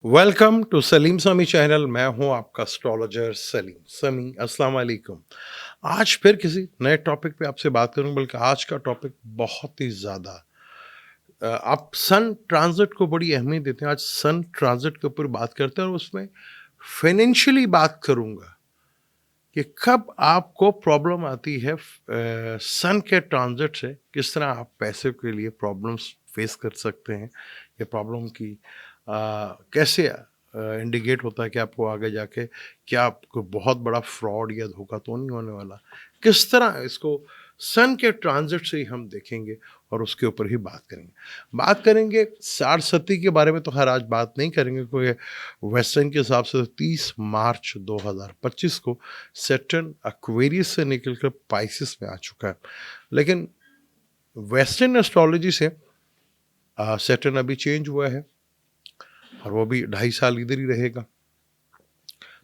Welcome to Salim समी channel. मैं हूं आपका एस्ट्रोलॉजर सलीम समी। अस्सलाम वालेकुम। आज फिर किसी नए टॉपिक पे आपसे बात करूं, बल्कि आज का टॉपिक बहुत ही ज़्यादा आप सन ट्रांजिट को बड़ी अहमियत देते हैं। आज सन ट्रांजिट के ऊपर बात करते हैं और उसमें फाइनेंशियली बात करूंगा कि कब आपको प्रॉब्लम आती है सन के ट्रांजिट से, किस तरह आप पैसे के लिए प्रॉब्लम्स फेस कर सकते हैं। ये प्रॉब्लम की कैसे इंडिकेट होता है कि आपको आगे जाके क्या आपको बहुत बड़ा फ्रॉड या धोखा तो नहीं होने वाला। किस तरह इसको सन के ट्रांजिट से ही हम देखेंगे और उसके ऊपर ही बात करेंगे सारस्वती के बारे में। तो हर आज बात नहीं करेंगे क्योंकि वेस्टर्न के हिसाब से 30 मार्च 2025 को सैटर्न एक्वेरियस से निकलकर पाइसिस में आ चुका है। लेकिन वेस्टर्न एस्ट्रोलॉजी से सैटर्न अभी चेंज हुआ है और वो भी 2.5 साल इधर ही रहेगा।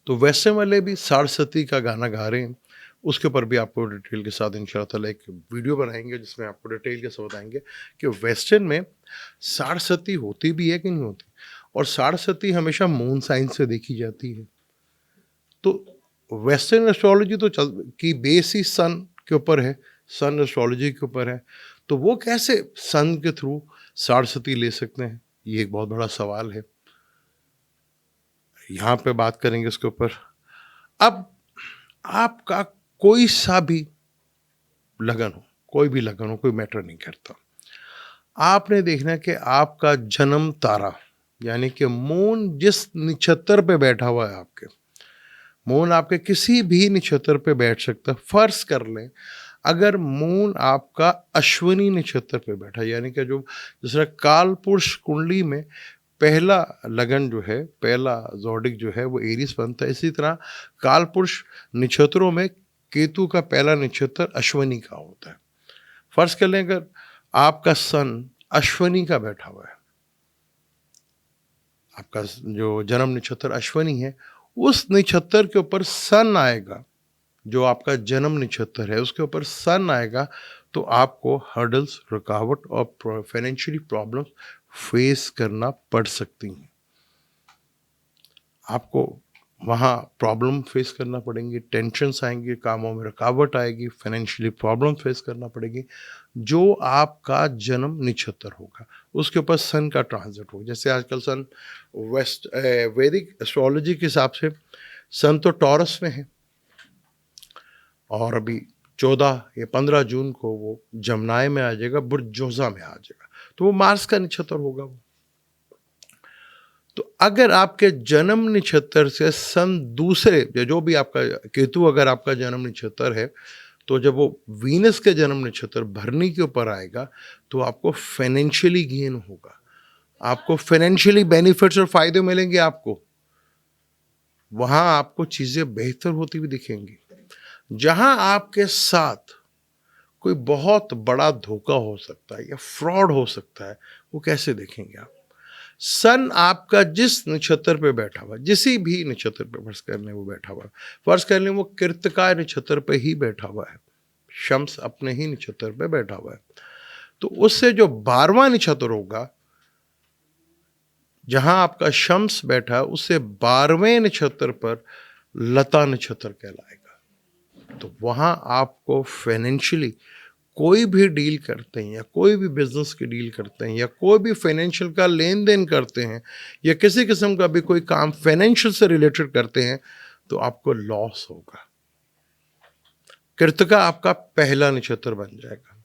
तो वैसे वाले भी सारस्वती का गाना गा रहे हैं, उसके ऊपर भी आपको डिटेल के साथ इंशाल्लाह ताला एक वीडियो बनाएंगे जिसमें आपको डिटेल के साथ बताएंगे कि वेस्टर्न में सारस्वती होती भी है कि नहीं होती, और सारस्वती हमेशा मून साइन से देखी जाती है। तो वेस्टर्न एस्ट्रोलॉजी तो की बेस ही सन के ऊपर है, सन एस्ट्रोलॉजी के ऊपर है। तो वो कैसे सन के थ्रू सारस्वती ले सकते हैं, ये एक बहुत बड़ा सवाल है। यहाँ पे बात करेंगे इसके ऊपर। अब आपका कोई सा भी लगन हो, कोई भी लगन हो, कोई मैटर नहीं करता। आपने देखना है कि आपका जन्म तारा यानी कि मून जिस नक्षत्र पे बैठा हुआ है, आपके मून आपके किसी भी नक्षत्र पे बैठ सकता है। फर्ज कर लें अगर मून आपका अश्विनी नक्षत्र पे बैठा, यानी कि जो जिस तरह काल पुरुष कुंडली में पहला लगन जो है, पहला ज़ोडिक जो है वो एरीज बनता है, इसी तरह काल पुरुष नक्षत्रों में केतु का पहला नक्षत्र अश्विनी का होता है। फर्ज कर लें अगर आपका सन अश्विनी का बैठा हुआ है, आपका जो जन्म नक्षत्र अश्विनी है, उस नक्षत्र के ऊपर सन आएगा, जो आपका जन्म नक्षत्र है उसके ऊपर सन आएगा, तो आपको हर्डल्स, रुकावट और फाइनेंशियली प्रॉब्लम्स फेस करना पड़ सकती हैं। आपको वहाँ प्रॉब्लम फेस करना पड़ेंगी, टेंशन्स आएंगे, कामों में रुकावट आएगी, फाइनेंशियली प्रॉब्लम फेस करना पड़ेगी। जो आपका जन्म नक्षत्र होगा उसके ऊपर सन का ट्रांजिट होगा। जैसे आजकल सन वैदिक एस्ट्रोलॉजी के हिसाब से सन तो टॉरस में है और अभी 14 या 15 जून को वो जमनाय में आ जाएगा, बुर्ज जोजा में आ जाएगा, तो वो मार्स का नक्षत्र होगा वो। तो अगर आपके जन्म नक्षत्र से सन दूसरे, जो भी आपका केतु अगर आपका जन्म नक्षत्र है, तो जब वो वीनस के जन्म नक्षत्र भरनी के ऊपर आएगा तो आपको फाइनेंशियली गेन होगा, आपको फाइनेंशियली बेनिफिट्स और फायदे मिलेंगे। आपको वहां आपको चीजें बेहतर होती हुई दिखेंगी। जहां आपके साथ कोई बहुत बड़ा धोखा हो सकता है या फ्रॉड हो सकता है, वो कैसे देखेंगे आप। सन आपका जिस नक्षत्र पे बैठा हुआ, जिसी भी नक्षत्र पे फर्ज कर लें वो बैठा हुआ, फर्ज कर लें वो कृत्तिका नक्षत्र पे ही बैठा हुआ है, शम्स अपने ही नक्षत्र पे बैठा हुआ है, तो उससे जो 12वां नक्षत्र होगा, जहां आपका शम्स बैठा है उससे 12वें नक्षत्र पर लता नक्षत्र कहलाएगा। तो वहां आपको फाइनेंशियली कोई भी डील करते हैं या कोई भी बिजनेस की डील करते हैं या कोई भी फाइनेंशियल का लेन देन करते हैं या किसी किस्म का भी कोई काम फाइनेंशियल से रिलेटेड करते हैं, तो आपको लॉस होगा। कृतिका आपका पहला नक्षत्र बन जाएगा,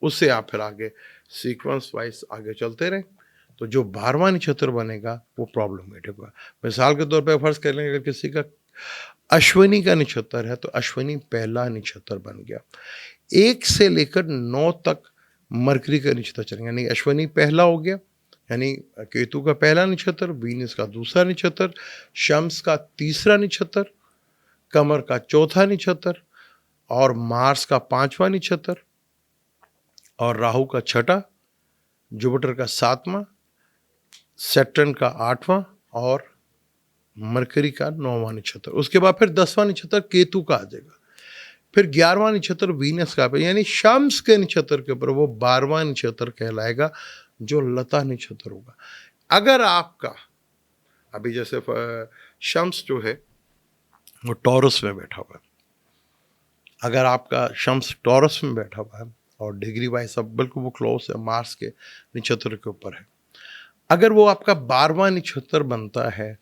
उससे आप फिर आगे सीक्वेंस वाइज आगे चलते रहें, तो जो 12वां नक्षत्र बनेगा वो प्रॉब्लमेटिक होगा। मिसाल के तौर पर फर्ज कर लेंगे अगर किसी का अश्विनी का नक्षत्र है तो अश्विनी पहला नक्षत्र बन गया। 1 से लेकर 9 तक मरकरी का नक्षत्र चलेंगे, यानी अश्विनी पहला हो गया, यानी केतु का पहला नक्षत्र, वीनस का दूसरा नक्षत्र, शम्स का तीसरा नक्षत्र, कमर का चौथा नक्षत्र और मार्स का 5वां नक्षत्र और राहु का 6ठा, जुपिटर का 7वां, सैटर्न का 8वां और मरकरी का 9वां नक्षत्र। उसके बाद फिर 10वां नक्षत्र केतु का आ जाएगा, फिर 11वां नक्षत्र वीनस का, यानी शम्स के नक्षत्र के ऊपर वो 12वां नक्षत्र कहलाएगा, जो लता नक्षत्र होगा। अगर आपका अभी जैसे शम्स जो है वो टॉरस में बैठा हुआ है। अगर आपका शम्स टॉरस में बैठा हुआ है और डिग्री वाइज सब बिल्कुल वो क्लोज है, मार्स के नक्षत्र के ऊपर है, अगर वो आपका 12वां नक्षत्र बनता है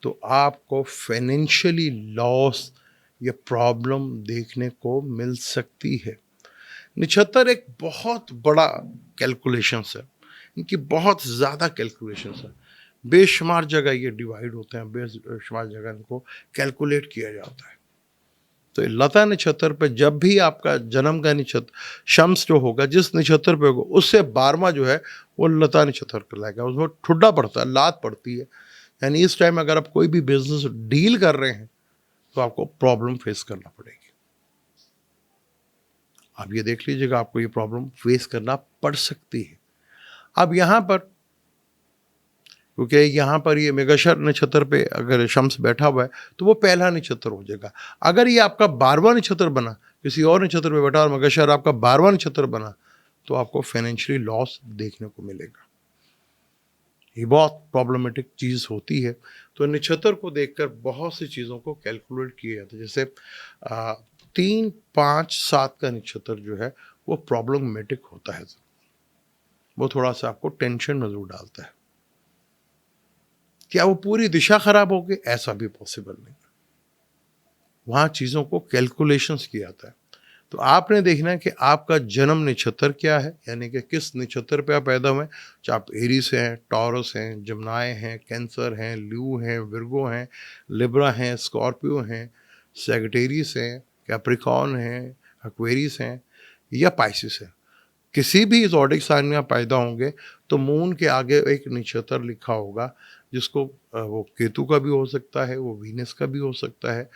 तो आपको फाइनेंशियली लॉस या प्रॉब्लम देखने को मिल सकती है। नक्षत्र एक बहुत बड़ा कैलकुलेशंस है, इनकी बहुत ज़्यादा कैलकुलेशंस है। बेशुमार जगह ये डिवाइड होते हैं, बेशुमार जगह इनको कैलकुलेट किया जाता है। तो ये लता नक्षत्र पे जब भी आपका जन्म का नक्षत्र शम्स जो होगा, जिस नक्षत्र पे होगा उससे 12वां जो है वो लता नक्षत्र कहलाएगा। उसमें ठुड्डा पड़ता है, लात पड़ती है। यानी इस टाइम अगर आप कोई भी बिजनेस डील कर रहे हैं तो आपको प्रॉब्लम फेस करना पड़ेगी। आप ये देख लीजिएगा, आपको ये प्रॉब्लम फेस करना पड़ सकती है। अब यहाँ पर, क्योंकि यहाँ पर ये मृगशिरा नक्षत्र पे अगर शम्स बैठा हुआ है तो वो पहला नक्षत्र हो जाएगा। अगर ये आपका 12वां नक्षत्र बना, किसी और नक्षत्र पे बैठा और मृगशिरा आपका 12वां नक्षत्र बना, तो आपको फाइनेंशियली लॉस देखने को मिलेगा। ये बहुत प्रॉब्लमेटिक चीज़ होती है। तो नक्षत्र को देखकर बहुत सी चीज़ों को कैलकुलेट किया जाता है। जैसे 3, 5, 7 का नक्षत्र जो है वो प्रॉब्लमेटिक होता है, वो थोड़ा सा आपको टेंशन में जरूर डालता है। क्या वो पूरी दिशा खराब होगी? ऐसा भी पॉसिबल नहीं। वहाँ चीज़ों को कैलकुलेशंस किया जाता है। तो आपने देखना है कि आपका जन्म नक्षत्र क्या है, यानी कि किस नक्षत्र पे आप पैदा हुए। चाहे आप एरीज हैं, टॉरस हैं, जमनाय हैं, कैंसर हैं, ल्यू हैं, विर्गो हैं, लिब्रा हैं, स्कॉर्पियो हैं, सैगिटेरियस हैं, कैप्रिकॉर्न हैं, एक्वेरियस हैं या पाइसिस हैं। किसी भी ज़ोडिक साइन में आप पैदा होंगे तो मून के आगे एक नक्षत्र लिखा होगा, जिसको वो केतु का भी हो सकता है, वो वीनस का भी हो सकता है,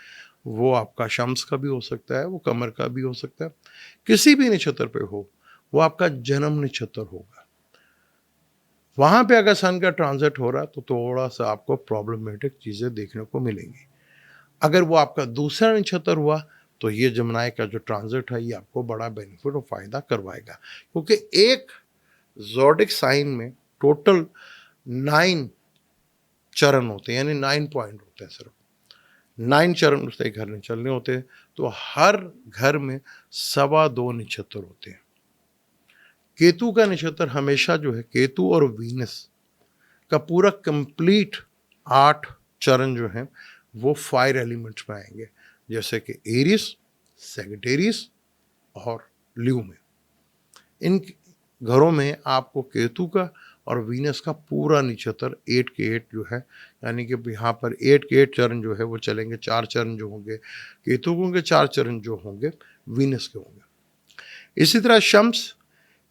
वो आपका शम्स का भी हो सकता है, वो कमर का भी हो सकता है। किसी भी नक्षत्र पे हो, वो आपका जन्म नक्षत्र होगा। वहाँ पे अगर सन का ट्रांजिट हो रहा तो थोड़ा सा आपको प्रॉब्लमेटिक चीज़ें देखने को मिलेंगी। अगर वो आपका दूसरा नक्षत्र हुआ तो ये जमनाय का जो ट्रांजिट है ये आपको बड़ा बेनिफिट और फायदा करवाएगा, क्योंकि एक ज़ोडिक साइन में टोटल 9 चरण होते हैं, यानी 9 पॉइंट होते हैं। सिर्फ 9 चरण उसके घर में चलने होते हैं। तो हर घर में 2.25 नक्षत्र होते हैं। केतु का नक्षत्र हमेशा जो है, केतु और वीनस का पूरा कंप्लीट 8 चरण जो है वो फायर एलिमेंट्स में आएंगे, जैसे कि एरिस, सैगिटेरियस और ल्यू में। इन घरों में आपको केतु का और वीनस का पूरा नक्षत्र 8 के 8 जो है, यानी कि यहाँ पर 8 के 8 चरण जो है वो चलेंगे। 4 चरण जो होंगे केतु के होंगे, 4 चरण जो होंगे वीनस के होंगे। इसी तरह शम्स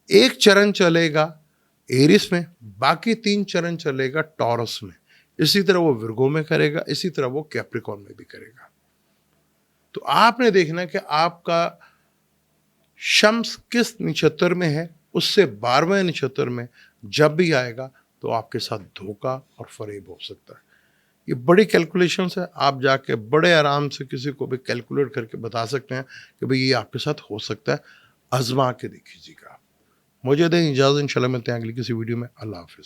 एक चरण चलेगा एरिस में, बाकी 3 चरण चलेगा टॉरस में। इसी तरह वो विर्गो में करेगा, इसी तरह वो कैप्रिकॉर्न में भी करेगा। तो आपने देखना कि आपका शम्स किस नक्षत्र में है, उससे 12वें नक्षत्र में जब भी आएगा तो आपके साथ धोखा और फरेब हो सकता है। ये बड़ी कैलकुलेशंस है। आप जाके बड़े आराम से किसी को भी कैलकुलेट करके बता सकते हैं कि भाई ये आपके साथ हो सकता है। आजमा के देखिएगा। मुझे दें इजाज़त, इंशाल्लाह मिलते हैं अगली किसी वीडियो में। अल्लाह हाफिज़।